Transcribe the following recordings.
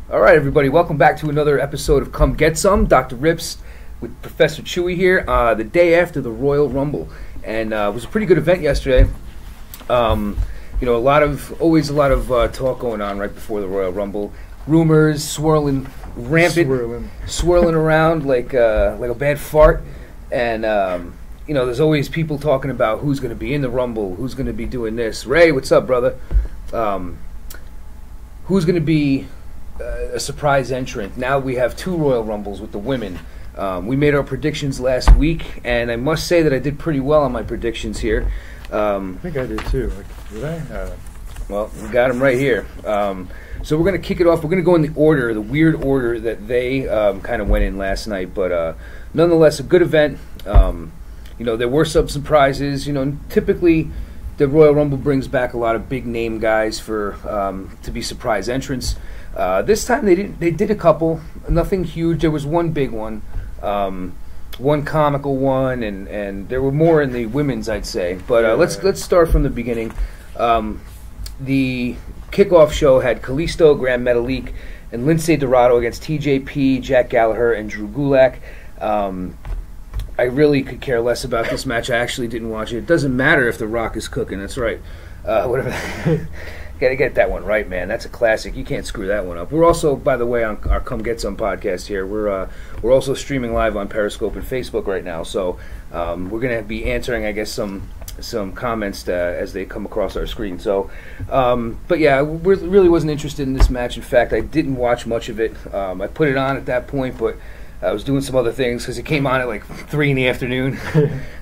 All right, everybody, welcome back to another episode of Come Get Some. Dr. Rips with Professor Chewie here, the day after the Royal Rumble. And it was a pretty good event yesterday. Always a lot of talk going on right before the Royal Rumble. Rumors swirling rampant, swirling around like a bad fart. And, there's always people talking about who's going to be in the Rumble, who's going to be doing this. Ray, what's up, brother? Who's going to be a surprise entrant? Now we have two Royal Rumbles with the women. We made our predictions last week, and I must say that I did pretty well on my predictions here. I think I did too. Did I? Well, we got them right here. So we're going to kick it off. We're going to go in the order, the weird order that they kind of went in last night. But nonetheless, a good event. There were some surprises. Typically the Royal Rumble brings back a lot of big name guys for to be surprise entrants. This time they did a couple, nothing huge. There was one big one, one comical one, and there were more in the women's, I'd say. But let's start from the beginning. The kickoff show had Kalisto, Grand Metalik, and Lindsay Dorado against TJP, Jack Gallagher, and Drew Gulak. I really could care less about this match. I actually didn't watch it. It doesn't matter if The Rock is cooking. That's right. Whatever. Got to get that one right, man. That's a classic. You can't screw that one up. We're also, by the way, on our Come Get Some podcast here. We're also streaming live on Periscope and Facebook right now. So we're going to be answering, I guess, some comments as they come across our screen. So, but yeah, we really wasn't interested in this match. In fact, I didn't watch much of it. I put it on at that point, but I was doing some other things because it came on at like 3 in the afternoon.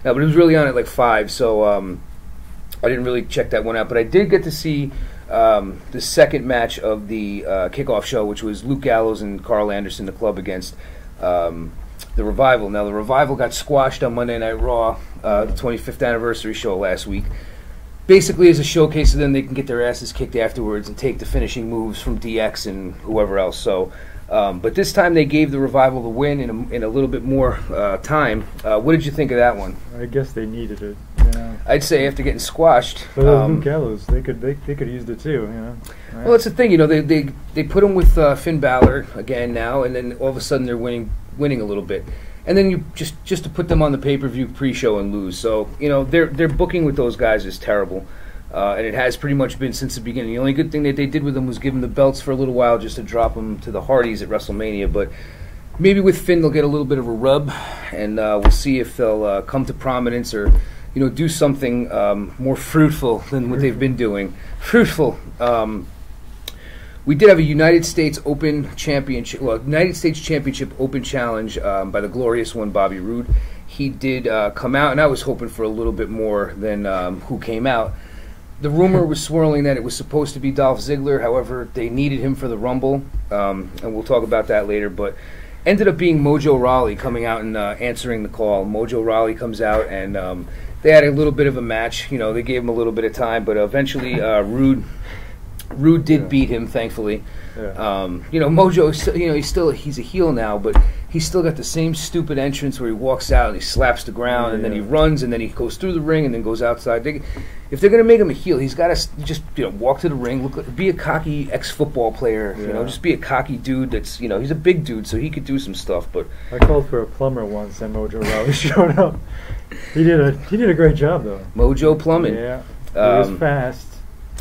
But it was really on at like 5, so I didn't really check that one out. But I did get to see the second match of the kickoff show, which was Luke Gallows and Carl Anderson, the club, against the Revival. Now, the Revival got squashed on Monday Night Raw, the 25th anniversary show last week. Basically, as a showcase, so then they can get their asses kicked afterwards and take the finishing moves from DX and whoever else. So, but this time they gave the Revival the win in a little bit more time. What did you think of that one? I guess they needed it. I'd say after getting squashed. But Luke Gallows, they could used it too. Right. Well, that's the thing. They put him with Finn Balor again now, and then all of a sudden they're winning a little bit, and then you just to put them on the pay-per-view pre-show and lose. So their booking with those guys is terrible. And it has pretty much been since the beginning. The only good thing that they did with them was give them the belts for a little while just to drop them to the Hardys at WrestleMania. But maybe with Finn they'll get a little bit of a rub, and we'll see if they'll come to prominence or do something more fruitful than what they've been doing. Fruitful. We did have a United States Championship Open Challenge by the glorious one, Bobby Roode. He did come out, and I was hoping for a little bit more than who came out. The rumor was swirling that it was supposed to be Dolph Ziggler. However, they needed him for the Rumble, and we'll talk about that later. But ended up being Mojo Rawley coming out and answering the call. Mojo Rawley comes out, and they had a little bit of a match. They gave him a little bit of time, but eventually Roode did beat him, thankfully. Yeah. Mojo, he's a heel now, but he's still got the same stupid entrance where he walks out and he slaps the ground, and then he runs, and then he goes through the ring and then goes outside. If they're going to make him a heel, he's got to just walk to the ring, be a cocky ex-football player. Just be a cocky dude. That's he's a big dude, so he could do some stuff. But I called for a plumber once, and Mojo Rawley showed up. He did a great job though. Mojo Plumbing. Yeah, he was fast.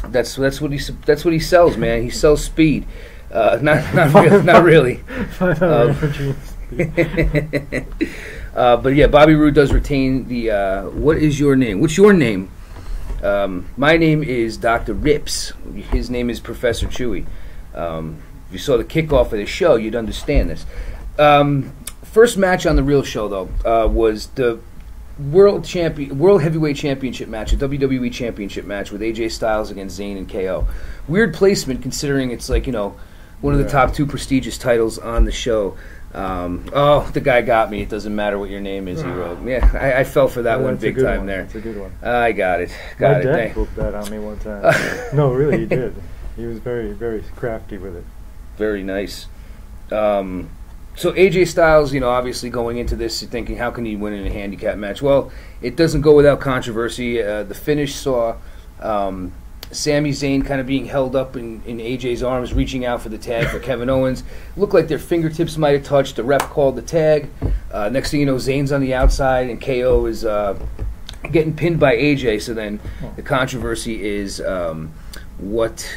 That's what he sells, man. He sells speed. Not really. But yeah, Bobby Roode does retain the. What is your name? What's your name? My name is Dr. Rips. His name is Professor Chewie. If you saw the kickoff of the show, you'd understand this. First match on the real show, though, was the World Heavyweight Championship match, a WWE Championship match with AJ Styles against Zayn and KO. Weird placement considering it's like, one of the top 2 prestigious titles on the show. The guy got me. It doesn't matter what your name is, he wrote. Yeah, I fell for that one big time there. That's a good one. I got it. My dad booked that on me one time. No, really, he did. He was very, very crafty with it. Very nice. So AJ Styles, obviously going into this thinking, how can he win in a handicap match? Well, it doesn't go without controversy. The finish saw Sami Zayn kind of being held up in AJ's arms, reaching out for the tag for Kevin Owens. Looked like their fingertips might have touched. The ref called the tag. Next thing you know, Zayn's on the outside, and KO is getting pinned by AJ. So then the controversy is what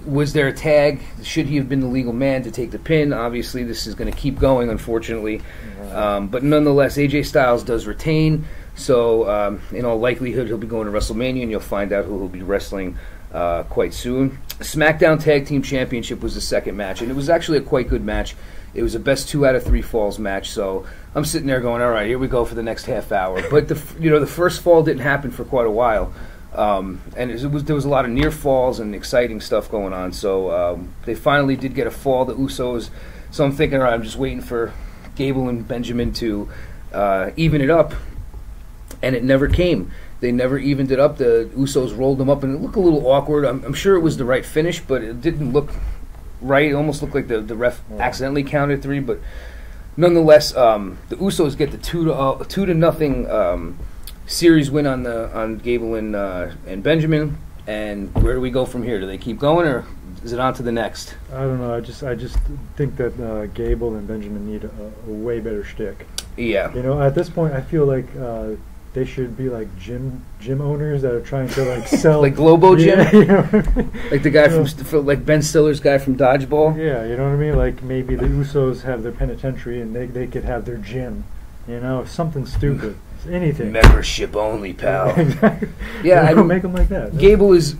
was there a tag? Should he have been the legal man to take the pin? Obviously, this is going to keep going, unfortunately. But nonetheless, AJ Styles does retain. So in all likelihood, he'll be going to WrestleMania, and you'll find out who he'll be wrestling quite soon. SmackDown Tag Team Championship was the second match, and it was actually a quite good match. It was a best 2 out of 3 falls match, so I'm sitting there going, all right, here we go for the next half hour. But the first fall didn't happen for quite a while, and there was a lot of near falls and exciting stuff going on. So they finally did get a fall, the Usos. So I'm thinking, all right, I'm just waiting for Gable and Benjamin to even it up, and it never came. They never evened it up. The Usos rolled them up, and it looked a little awkward. I'm sure it was the right finish, but it didn't look right. It almost looked like the ref accidentally counted 3, but nonetheless, the Usos get the 2-0 series win on Gable and Benjamin. And where do we go from here? Do they keep going, or is it on to the next? I don't know. I just think that Gable and Benjamin need a way better shtick. Yeah. At this point, I feel like they should be like gym owners that are trying to like sell like Globo Gym, yeah, like the guy from like Ben Stiller's guy from Dodgeball. Yeah, you know what I mean. Like maybe the Usos have their penitentiary and they could have their gym. Something stupid, anything. Membership only, pal. Exactly. Yeah, I don't make them like that. Gable is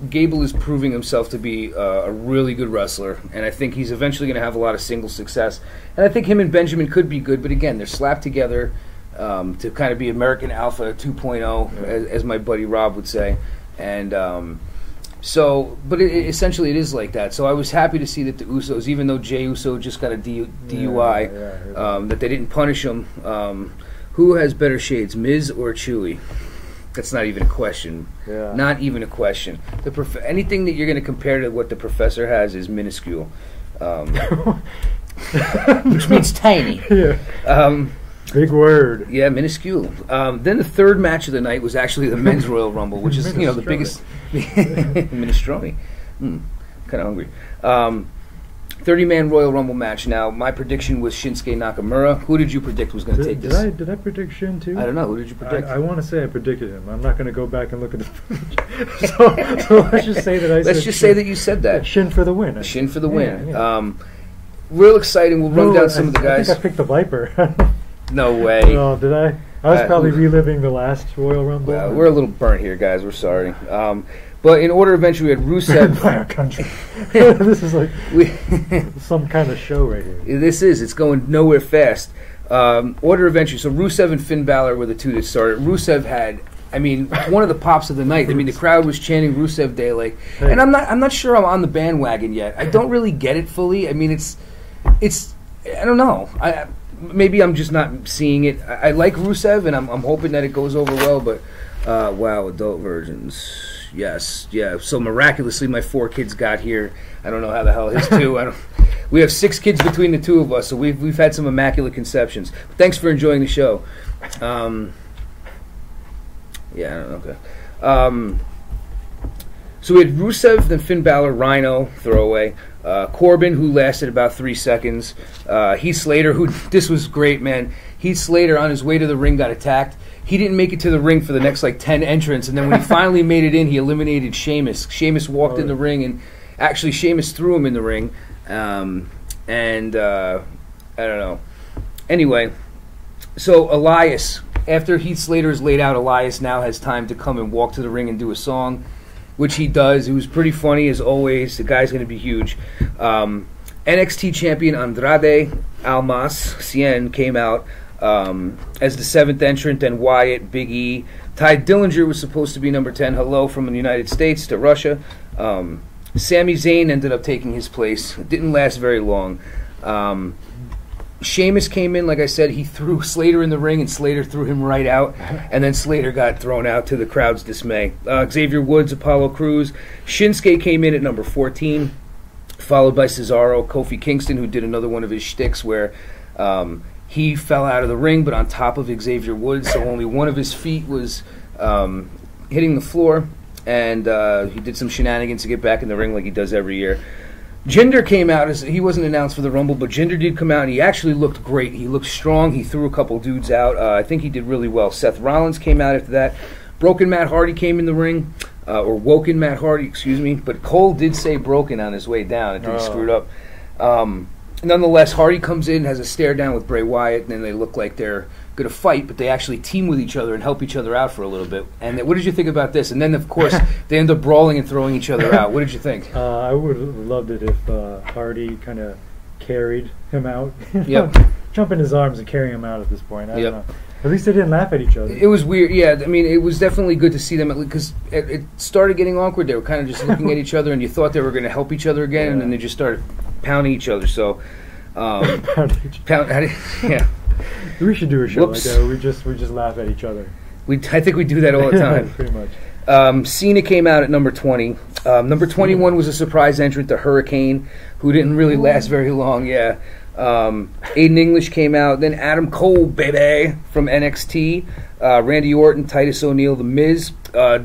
proving himself to be a really good wrestler, and I think he's eventually going to have a lot of single success. And I think him and Benjamin could be good, but again, they're slapped together to kind of be American Alpha 2.0, as my buddy Rob would say. And but essentially it is like that. So I was happy to see that the Usos, even though Jey Uso just got a DUI, that they didn't punish him. Who has better shades, Miz or Chewie? That's not even a question. Yeah. Not even a question. Anything that you're going to compare to what the Professor has is minuscule, which means tiny. Yeah. Big word. Yeah, minuscule. Then the third match of the night was actually the Men's Royal Rumble, which is the biggest. Minestrone. Kind of hungry. 30-man Royal Rumble match. Now, my prediction was Shinsuke Nakamura. Who did you predict was going to take this? Did I predict Shin too? I don't know. Who did you predict? I want to say I predicted him. I'm not going to go back and look at the footage. so let's just say that I said Let's just say that you said that. Shin for the win. Shin for the win. Yeah. Real exciting. We'll run down some of the guys. I think I picked the Viper. No way. No, did I? I was probably reliving the last Royal Rumble. We're a little burnt here, guys. We're sorry. But in order, eventually, we had Rusev. Empire Country. This is like some kind of show right here. This is. It's going nowhere fast. Order of entry. So Rusev and Finn Balor were the two that started. Rusev had, one of the pops of the night. The crowd was chanting Rusev Day, hey. And I'm not sure I'm on the bandwagon yet. I don't really get it fully. It's I don't know. Maybe I'm just not seeing it. I like Rusev, and I'm hoping that it goes over well. But wow, adult versions. Yes, yeah. So miraculously, my 4 kids got here. I don't know how the hell his 2. We have 6 kids between the 2 of us, so we've had some immaculate conceptions. But thanks for enjoying the show. Yeah, okay. So we had Rusev, then Finn Balor, Rhino, throwaway. Corbin, who lasted about 3 seconds. Heath Slater, this was great, man. Heath Slater, on his way to the ring, got attacked. He didn't make it to the ring for the next 10 entrants, and then when he finally made it in, he eliminated Sheamus. Sheamus walked in the ring, and actually Sheamus threw him in the ring. I don't know. Anyway, so Elias, after Heath Slater is laid out, Elias now has time to come and walk to the ring and do a song, which he does. It was pretty funny, as always. The guy's going to be huge. NXT champion Andrade Almas Cien came out as the 7th entrant, then Wyatt, Big E. Ty Dillinger was supposed to be number 10. Hello from the United States to Russia. Sami Zayn ended up taking his place. It didn't last very long. Sheamus came in, like I said, he threw Slater in the ring, and Slater threw him right out, and then Slater got thrown out to the crowd's dismay. Xavier Woods, Apollo Crews. Shinsuke came in at number 14, followed by Cesaro, Kofi Kingston, who did another one of his shticks where he fell out of the ring, but on top of Xavier Woods, so only one of his feet was hitting the floor. and he did some shenanigans to get back in the ring like he does every year. Jinder came out. He wasn't announced for the Rumble, but Jinder did come out, and he actually looked great. He looked strong. He threw a couple dudes out. I think he did really well. Seth Rollins came out after that. Broken Matt Hardy came in the ring, or Woken Matt Hardy, excuse me. But Cole did say broken on his way down. I think he screwed up. Nonetheless, Hardy comes in, has a stare down with Bray Wyatt, and then they look like they're going to fight, but they actually team with each other and help each other out for a little bit. And what did you think about this? And then, of course, they end up brawling and throwing each other out. What did you think? I would have loved it if Hardy kind of carried him out. Yep. Jump in his arms and carry him out at this point. I don't know. At least they didn't laugh at each other. It was weird. Yeah, I mean, it was definitely good to see them, because it started getting awkward. They were kind of just looking at each other, and you thought they were going to help each other again, and then they just started pounding each other. So, yeah. We should do a show like that where we just laugh at each other. I think we do that all the time. Pretty much. Cena came out at number 20. Number 21 was a surprise entrant, the Hurricane, who didn't really last very long. Yeah. Aiden English came out. Then Adam Cole, baby, from NXT. Randy Orton, Titus O'Neil, The Miz.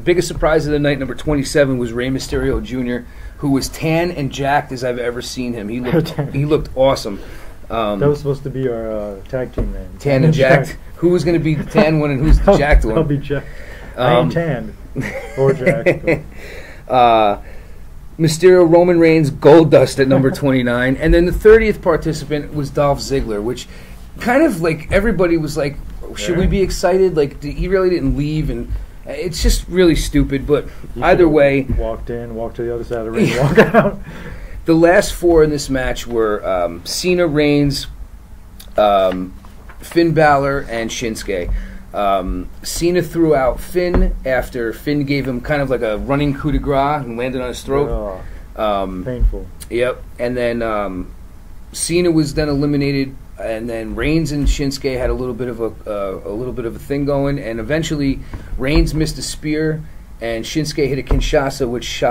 Biggest surprise of the night, number 27, was Rey Mysterio Jr., who was tan and jacked as I've ever seen him. He looked awesome. That was supposed to be our tag team name. Tan and jacked. Who was going to be the tan one and who's the jacked one? I'll be jacked. I ain't tanned or jacked. Mysterio, Roman Reigns, Goldust at number 29. And then the 30th participant was Dolph Ziggler, which kind of like everybody was like, should we be excited? Like, he really didn't leave, and it's just really stupid. But either way. Walked in, walked to the other side of the ring, walked out. The last four in this match were Cena, Reigns, Finn Balor, and Shinsuke. Cena threw out Finn after Finn gave him kind of like a running coup de grace and landed on his throat. Painful. Yep. And then Cena was then eliminated, and then Reigns and Shinsuke had a little bit of a thing going, and eventually Reigns missed a spear, and Shinsuke hit a Kinshasa, which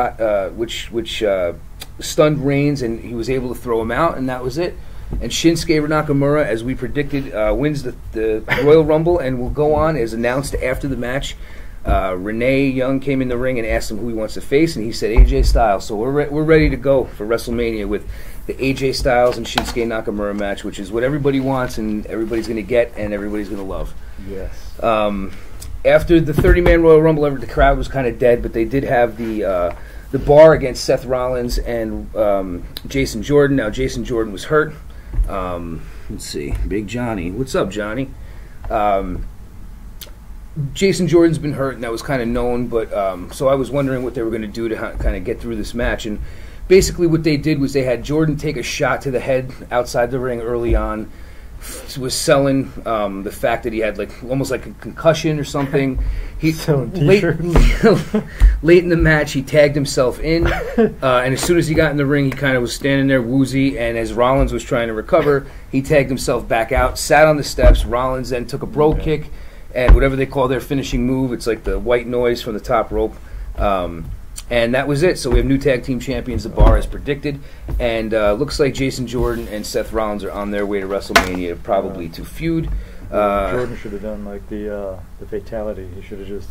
stunned Reigns, and he was able to throw him out, and that was it. And Shinsuke Nakamura, as we predicted, wins the Royal Rumble and will go on as announced after the match. Renee Young came in the ring and asked him who he wants to face, and he said AJ Styles. So we're ready to go for WrestleMania with the AJ Styles and Shinsuke Nakamura match, which is what everybody wants and everybody's going to get and everybody's going to love. Yes. After the 30-man Royal Rumble, the crowd was kind of dead, but they did have the bar against Seth Rollins and Jason Jordan. Now, Jason Jordan was hurt. Let's see. Big Johnny. What's up, Johnny? Jason Jordan's been hurt, and that was kind of known, but so I was wondering what they were going to do to kind of get through this match. And basically what they did was they had Jordan take a shot to the head outside the ring early on. Was selling the fact that he had almost like a concussion or something. He late in the match he tagged himself in, and as soon as he got in the ring, he kind of was standing there woozy. And as Rollins was trying to recover, he tagged himself back out, sat on the steps. Rollins then took a bro kick, and whatever they call their finishing move, it's like the white noise from the top rope. And that was it. So we have new tag team champions, the Bar, as predicted. And looks like Jason Jordan and Seth Rollins are on their way to WrestleMania, probably to feud. Jordan should have done the fatality. He should have just...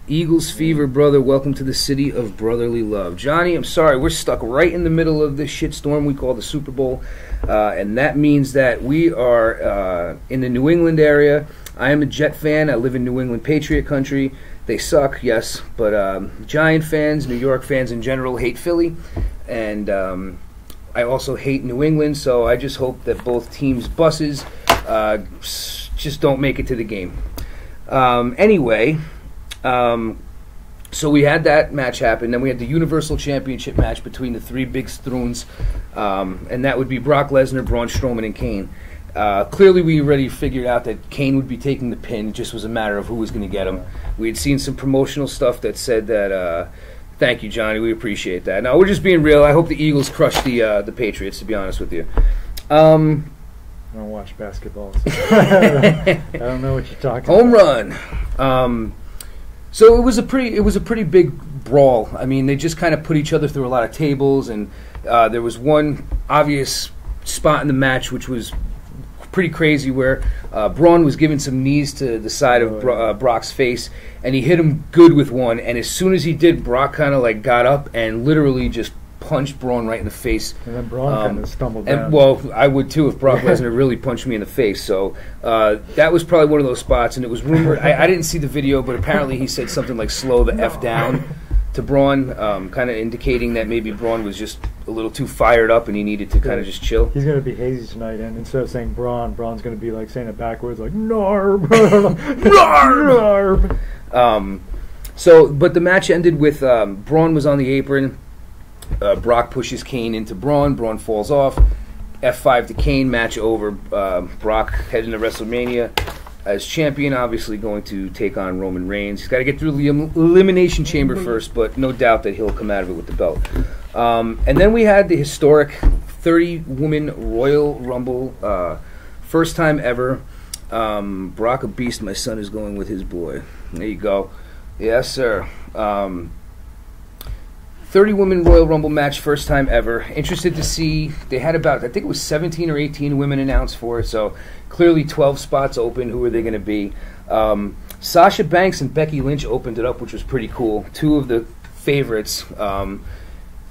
Eagles Fever, brother. Welcome to the city of brotherly love. Johnny, I'm sorry. We're stuck right in the middle of this shitstorm we call the Super Bowl. And that means that we are in the New England area. I am a Jet fan. I live in New England Patriot country. They suck, yes, but Giant fans, New York fans in general, hate Philly, and I also hate New England, so I just hope that both teams' buses just don't make it to the game. Anyway, so we had that match happen, then we had the Universal Championship match between the three big Stroons, and that would be Brock Lesnar, Braun Strowman, and Kane. Clearly, we already figured out that Kane would be taking the pin. It just was a matter of who was going to get him. We had seen some promotional stuff that said that, thank you, Johnny, we appreciate that. Now, we're just being real. I hope the Eagles crush the Patriots, to be honest with you. I don't watch basketball, so I don't know what you're talking about. Home run. So it was a pretty big brawl. I mean, they just kind of put each other through a lot of tables, and there was one obvious spot in the match which was pretty crazy where Braun was giving some knees to the side of Brock's face, and he hit him good with one. And as soon as he did, Brock kind of like got up and literally just punched Braun right in the face. And then Braun kind of stumbled down. And, well, I would too if Brock Lesnar really punched me in the face. So that was probably one of those spots, and it was rumored. I didn't see the video, but apparently he said something like "slow the F down" to Braun, kind of indicating that maybe Braun was just a little too fired up and he needed to kind of just chill. He's going to be hazy tonight, and instead of saying Braun's going to be like saying it backwards, like Narb, Narb. But the match ended with Braun was on the apron. Brock pushes Kane into Braun. Braun falls off. F5 to Kane. Match over. Brock heading to WrestleMania as champion, obviously going to take on Roman Reigns. He's got to get through the Elimination Chamber first, but no doubt that he'll come out of it with the belt. And then we had the historic 30-woman Royal Rumble. First time ever. Brock a beast. My son is going with his boy. There you go. Yes, sir. 30-woman Royal Rumble match, first time ever. Interested to see. They had about, I think it was 17 or 18 women announced for it, so clearly 12 spots open. Who are they going to be? Sasha Banks and Becky Lynch opened it up, which was pretty cool. Two of the favorites, and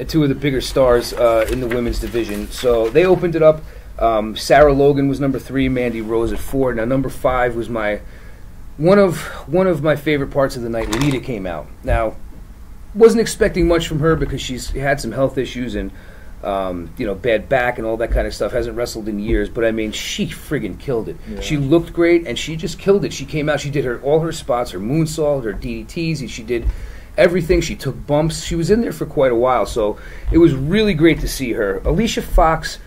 two of the bigger stars in the women's division. So they opened it up. Sarah Logan was number 3, Mandy Rose at 4. Now number 5 was one of my favorite parts of the night. Lita came out. Now, wasn't expecting much from her because she's had some health issues and bad back and all that kind of stuff. Hasn't wrestled in years, but I mean, she friggin' killed it. Yeah. She looked great and she just killed it. She came out, she did all her spots, her moonsault, her DDTs, and she did everything. She took bumps. She was in there for quite a while, so it was really great to see her. Alicia Fox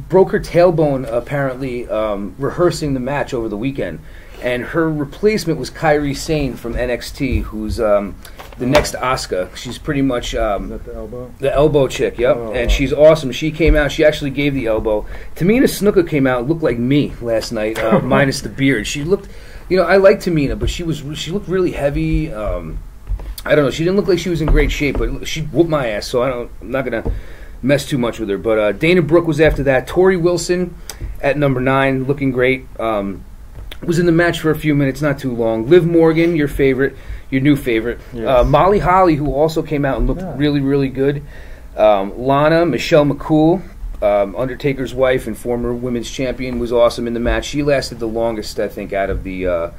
broke her tailbone apparently rehearsing the match over the weekend. And her replacement was Kairi Sane from NXT, who's the next Asuka. She's pretty much is that the elbow? The elbow chick, yep. Oh, and she's awesome. She came out. She actually gave the elbow. Tamina Snuka came out, looked like me last night, minus the beard. She looked, I like Tamina, but she looked really heavy. I don't know. She didn't look like she was in great shape, but she whooped my ass. So I'm not gonna mess too much with her. But Dana Brooke was after that. Tori Wilson at number 9, looking great. Was in the match for a few minutes, not too long. Liv Morgan, your new favorite. Yes. Molly Holly, who also came out and looked really, really good. Lana, Michelle McCool, Undertaker's wife and former women's champion, was awesome in the match. She lasted the longest, I think, out of the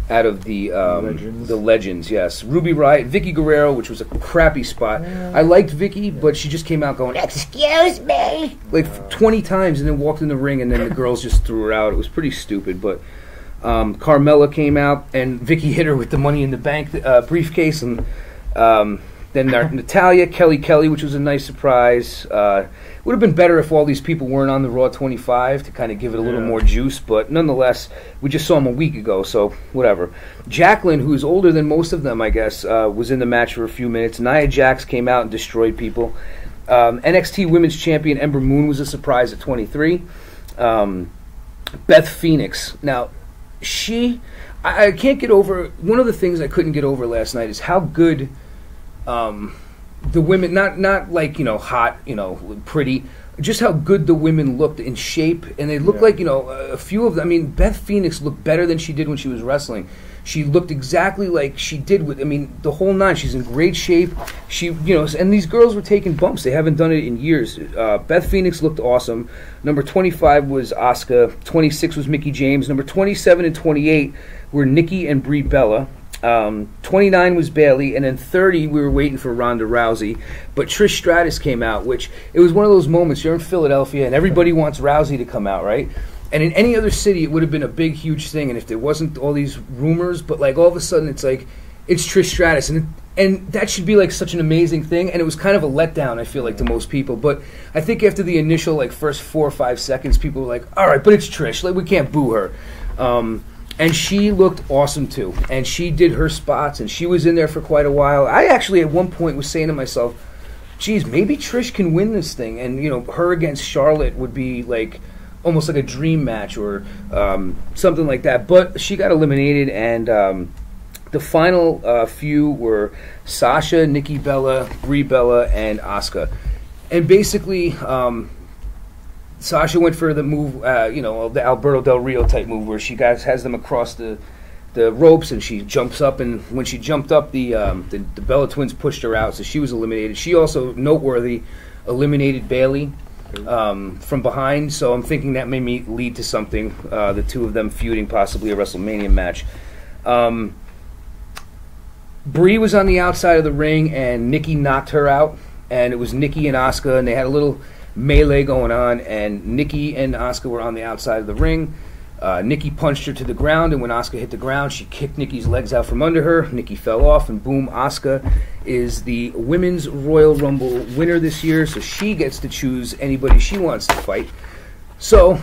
Legends. The Legends. Yes, Ruby Riott, Vicky Guerrero, which was a crappy spot. I liked Vicky, but she just came out going, "Excuse me," like 20 times, and then walked in the ring, and then the girls just threw her out. It was pretty stupid, but. Carmella came out, and Vicky hit her with the Money in the Bank briefcase, and then Natalya, Kelly, which was a nice surprise. Would have been better if all these people weren't on the Raw 25 to kind of give it a little more juice, but nonetheless, we just saw them a week ago, so whatever. Jacqueline, who's older than most of them, I guess, was in the match for a few minutes. Nia Jax came out and destroyed people. NXT Women's Champion Ember Moon was a surprise at 23. Beth Phoenix. Now, I can't get over, one of the things I couldn't get over last night is how good the women, not like, hot, pretty, just how good the women looked in shape, and they looked like, a few of them. I mean, Beth Phoenix looked better than she did when she was wrestling. She looked exactly like she did the whole 9. She's in great shape. She, and these girls were taking bumps. They haven't done it in years. Beth Phoenix looked awesome. Number 25 was Asuka. 26 was Mickie James. Number 27 and 28 were Nikki and Brie Bella. 29 was Bayley, and then 30 we were waiting for Ronda Rousey, but Trish Stratus came out, which it was one of those moments. You're in Philadelphia, and everybody wants Rousey to come out, right? And in any other city, it would have been a big, huge thing. And if there wasn't all these rumors, but like all of a sudden, it's like it's Trish Stratus, and that should be like such an amazing thing. And it was kind of a letdown, I feel like, to most people. But I think after the initial first 4 or 5 seconds, people were like, "All right, but it's Trish. Like we can't boo her." And she looked awesome too. And she did her spots, and she was in there for quite a while. I actually at one point was saying to myself, "Geez, maybe Trish can win this thing." And her against Charlotte would be like. Almost like a dream match or something like that. But she got eliminated, and the final few were Sasha, Nikki Bella, Brie Bella, and Asuka. And basically, Sasha went for the move, the Alberto Del Rio type move where she has them across the ropes and she jumps up. And when she jumped up, the Bella Twins pushed her out, so she was eliminated. She also, noteworthy, eliminated Bayley from behind. So I'm thinking that may lead to something. The two of them feuding, possibly a WrestleMania match. Brie was on the outside of the ring, and Nikki knocked her out. And it was Nikki and Asuka, and they had a little melee going on, and Nikki and Asuka were on the outside of the ring. Nikki punched her to the ground, and when Asuka hit the ground, she kicked Nikki's legs out from under her. Nikki fell off, and boom, Asuka is the Women's Royal Rumble winner this year, so she gets to choose anybody she wants to fight. So,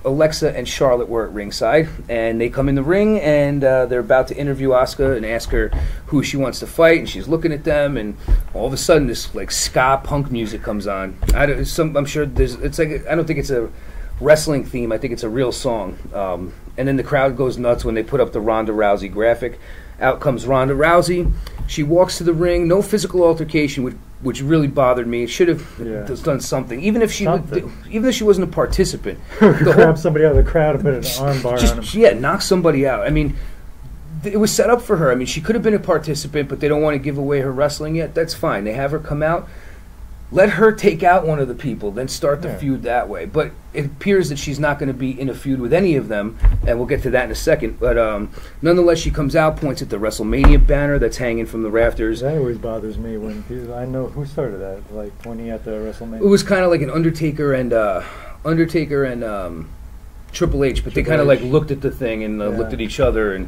Alexa and Charlotte were at ringside, and they come in the ring, and they're about to interview Asuka and ask her who she wants to fight, and she's looking at them, and all of a sudden this like ska punk music comes on. I'm sure it's like, I don't think it's a wrestling theme. I think it's a real song. And then the crowd goes nuts when they put up the Ronda Rousey graphic. Out comes Ronda Rousey. She walks to the ring. No physical altercation, which really bothered me. It should have done something. Even if she wasn't a participant. Grab somebody out of the crowd and put an armbar on him. Yeah, knock somebody out. I mean, it was set up for her. I mean, she could have been a participant, but they don't want to give away her wrestling yet. That's fine. They have her come out. Let her take out one of the people, then start the feud that way. But it appears that she's not going to be in a feud with any of them, and we'll get to that in a second. But nonetheless, she comes out, points at the WrestleMania banner that's hanging from the rafters. That always bothers me when I know who started that, like pointing at the WrestleMania. It was kind of like an Undertaker and Triple H, but they kind of like looked at the thing and looked at each other.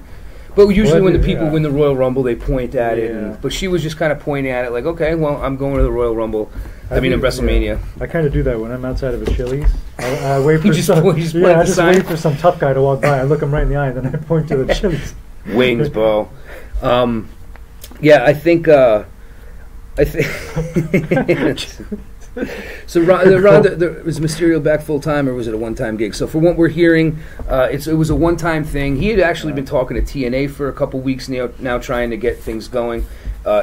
But usually when the people win the Royal Rumble, they point at it. But she was just kind of pointing at it like, okay, well, I'm going to the Royal Rumble. In WrestleMania. I kind of do that when I'm outside of a Chili's. I wait for I just wait for some tough guy to walk by. I look him right in the eye, and then I point to the Chili's. Wings, Bo. I think. So was Mysterio back full time, or was it a one-time gig? So for what we're hearing, it was a one-time thing. He had actually been talking to TNA for a couple weeks now, trying to get things going.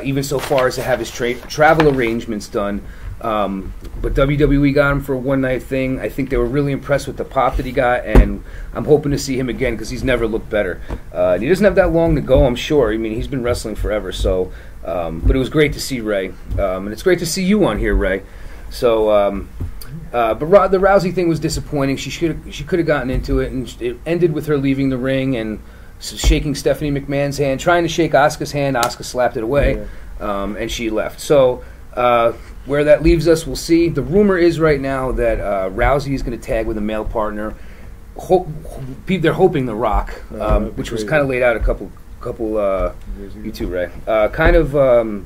Even so far as to have his travel arrangements done. But WWE got him for a one-night thing. I think they were really impressed with the pop that he got, and I'm hoping to see him again because he's never looked better. And he doesn't have that long to go, I'm sure. I mean, he's been wrestling forever. So, but it was great to see Ray, and it's great to see you on here, Ray. So, but the Rousey thing was disappointing. She could have gotten into it, and it ended with her leaving the ring and shaking Stephanie McMahon's hand, trying to shake Asuka's hand. Asuka slapped it away, and she left. So, where that leaves us, we'll see. The rumor is right now that Rousey is going to tag with a male partner. They're hoping The Rock, which was kind of laid out a couple you too, Ray. Kind of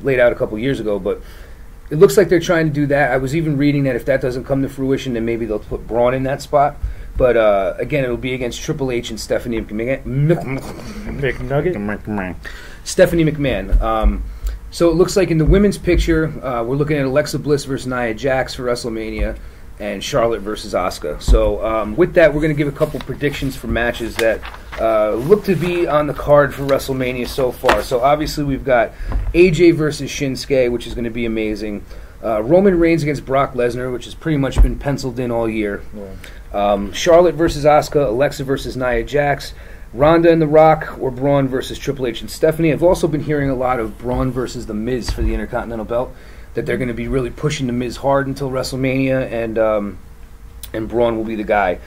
laid out a couple years ago, but it looks like they're trying to do that. I was even reading that if that doesn't come to fruition, then maybe they'll put Braun in that spot. But again, it'll be against Triple H and Stephanie McMahon. Stephanie McMahon. So it looks like in the women's picture, we're looking at Alexa Bliss versus Nia Jax for WrestleMania, and Charlotte versus Asuka. So with that, we're going to give a couple predictions for matches that look to be on the card for WrestleMania so far. So obviously we've got AJ versus Shinsuke, which is going to be amazing. Roman Reigns against Brock Lesnar, which has pretty much been penciled in all year. Charlotte versus Asuka, Alexa versus Nia Jax, Ronda and The Rock, or Braun versus Triple H and Stephanie. I've also been hearing a lot of Braun versus The Miz for the Intercontinental Belt, that they're going to be really pushing The Miz hard until WrestleMania, and Braun will be the guy.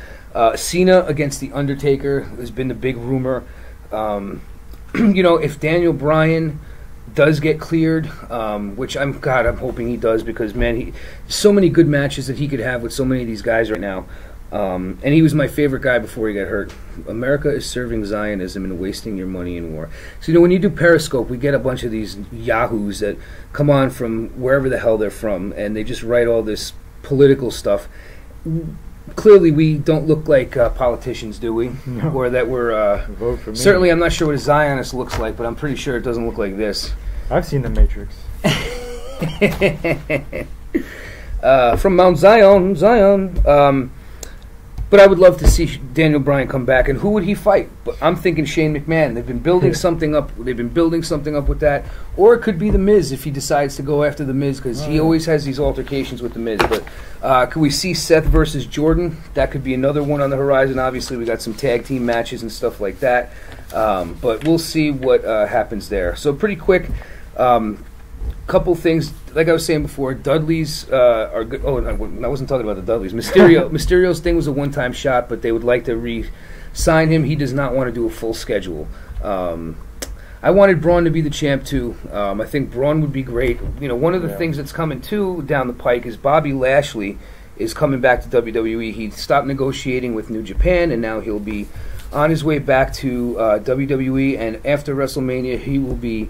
Cena against The Undertaker has been the big rumor. If Daniel Bryan does get cleared, which I'm hoping he does, because man, so many good matches that he could have with so many of these guys right now. And he was my favorite guy before he got hurt. America is serving Zionism and wasting your money in war. So when you do Periscope, we get a bunch of these yahoos that come on from wherever the hell they're from, and they just write all this political stuff. Clearly, we don't look like politicians, do we? No. Or that we're... Vote for me. Certainly, I'm not sure what a Zionist looks like, but I'm pretty sure it doesn't look like this. I've seen The Matrix. From Mount Zion. But I would love to see Daniel Bryan come back, and who would he fight? But I'm thinking Shane McMahon. They've been building something up. They've been building something up with that, or it could be the Miz if he decides to go after the Miz, because he always has these altercations with the Miz. But could we see Seth versus Jordan? That could be another one on the horizon. Obviously, we got some tag team matches and stuff like that. But we'll see what happens there. So pretty quick. Couple things, like I was saying before, Dudley's are good. Oh, I wasn't talking about the Dudleys. Mysterio's thing was a one-time shot, but they would like to re-sign him. He does not want to do a full schedule. I wanted Braun to be the champ too. I think Braun would be great. You know, one of the things that's coming too down the pike is Bobby Lashley is coming back to WWE. He stopped negotiating with New Japan, and now he'll be on his way back to WWE. And after WrestleMania, he will be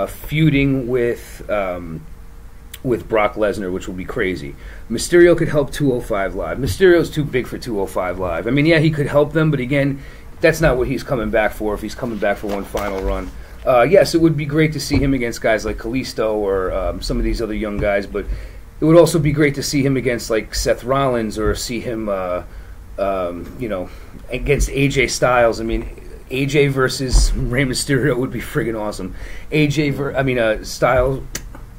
feuding with Brock Lesnar, which will be crazy. Mysterio could help 205 Live. Mysterio's too big for 205 Live. I mean, yeah, he could help them, but again, that's not what he's coming back for if he's coming back for one final run. Yes, it would be great to see him against guys like Kalisto or some of these other young guys, but it would also be great to see him against like Seth Rollins or see him, against AJ Styles. I mean, AJ versus Rey Mysterio would be friggin' awesome. Styles,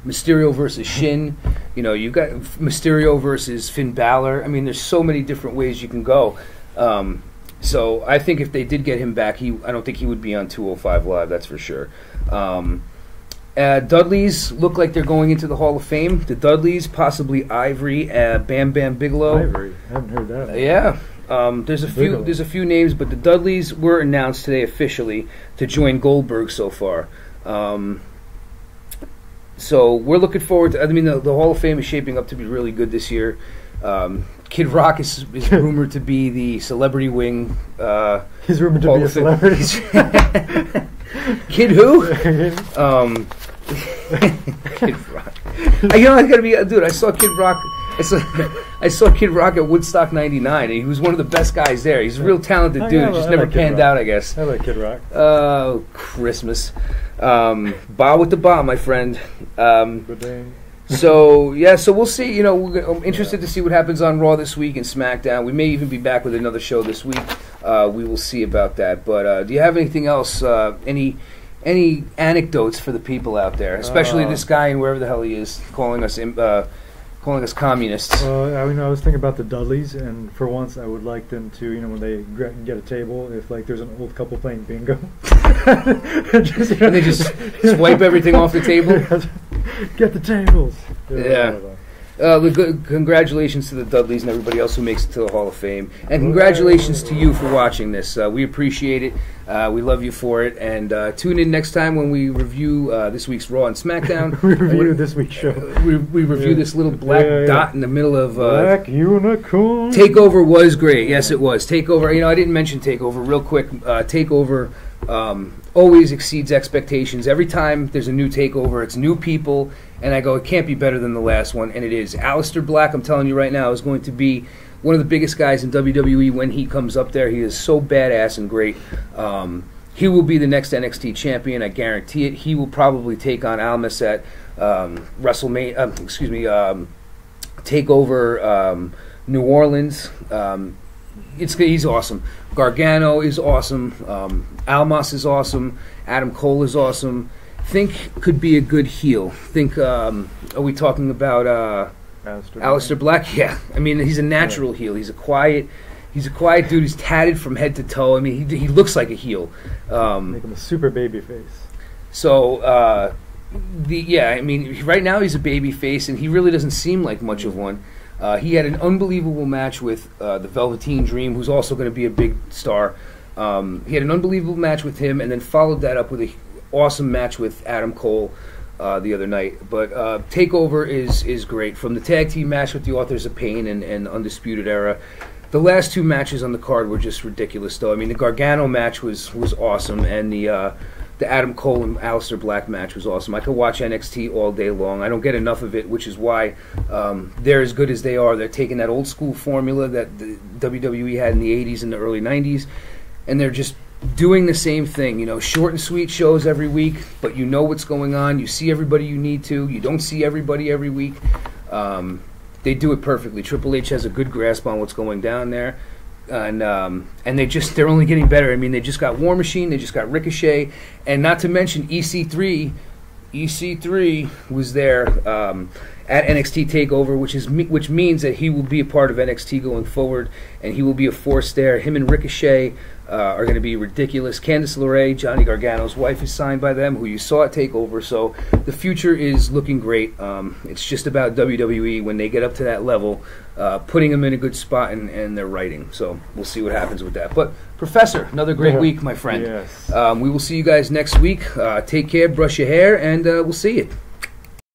Mysterio versus Shin. You know, you've got Mysterio versus Finn Balor. I mean, there's so many different ways you can go. So I think if they did get him back, I don't think he would be on 205 Live, that's for sure. Dudleys look like they're going into the Hall of Fame. The Dudleys, possibly Ivory, Bam Bam Bigelow. Ivory, I haven't heard that. Yeah. There's a few names, but the Dudleys were announced today officially to join Goldberg so far. So we're looking forward to. I mean, the Hall of Fame is shaping up to be really good this year. Kid Rock is rumored to be the celebrity wing. He's rumored to be a celebrity. Kid who? Kid Rock. I gotta be, dude. I saw Kid Rock. I saw Kid Rock at Woodstock '99. He was one of the best guys there. He's a real talented dude. Just never panned out, I guess. I like Kid Rock. Oh, Christmas. Ba with the ba, my friend. Good day. So we'll see. You know, I'm interested to see what happens on Raw this week and SmackDown. We may even be back with another show this week. We will see about that. But do you have anything else? Any anecdotes for the people out there, especially this guy and wherever the hell he is, calling us communists? I was thinking about the Dudleys, and for once, I would like them to, when they get a table, if like there's an old couple playing bingo, and they just swipe everything off the table. Get the tables. Yeah. Congratulations to the Dudleys and everybody else who makes it to the Hall of Fame. And congratulations to you for watching this. We appreciate it. We love you for it. And tune in next time when we review this week's Raw and SmackDown. We review this week's show. We review this little black dot in the middle of... Black Unicorn. TakeOver was great. Yes, it was. TakeOver, I didn't mention TakeOver. Real quick, TakeOver... always exceeds expectations. Every time there's a new takeover, it's new people, and I go, it can't be better than the last one, and it is. Aleister Black, I'm telling you right now, is going to be one of the biggest guys in WWE when he comes up there. He is so badass and great. He will be the next NXT champion, I guarantee it. He will probably take on Almas at WrestleMania, TakeOver New Orleans. He's awesome. Gargano is awesome. Almas is awesome. Adam Cole is awesome. Think could be a good heel. Think, are we talking about Aleister Black? Yeah. I mean, he's a natural heel. He's a quiet dude. He's tatted from head to toe. I mean, he looks like a heel. Make him a super baby face. So, right now he's a baby face, and he really doesn't seem like much of one. He had an unbelievable match with the Velveteen Dream, who's also going to be a big star. He had an unbelievable match with him, and then followed that up with an awesome match with Adam Cole the other night. But TakeOver is great. From the tag team match with the Authors of Pain and Undisputed Era, the last two matches on the card were just ridiculous, though. I mean, the Gargano match was awesome, and the Adam Cole and Aleister Black match was awesome. I could watch NXT all day long. I don't get enough of it, which is why they're as good as they are. They're taking that old school formula that the WWE had in the 80s and the early 90s, and they're just doing the same thing. Short and sweet shows every week, but you know what's going on. You see everybody you need to. You don't see everybody every week. They do it perfectly. Triple H has a good grasp on what's going down there. and they're only getting better. I mean, they just got War Machine, they just got Ricochet, and not to mention EC3. EC3 was there at NXT Takeover, which means that he will be a part of NXT going forward, and he will be a force there. Him and Ricochet are going to be ridiculous. Candice LeRae, Johnny Gargano's wife, is signed by them, who you saw at Takeover. So the future is looking great. It's just about WWE when they get up to that level, putting them in a good spot and their writing. So we'll see what happens with that. But Professor, another great week, my friend. Yes. We will see you guys next week. Take care, brush your hair, and we'll see you.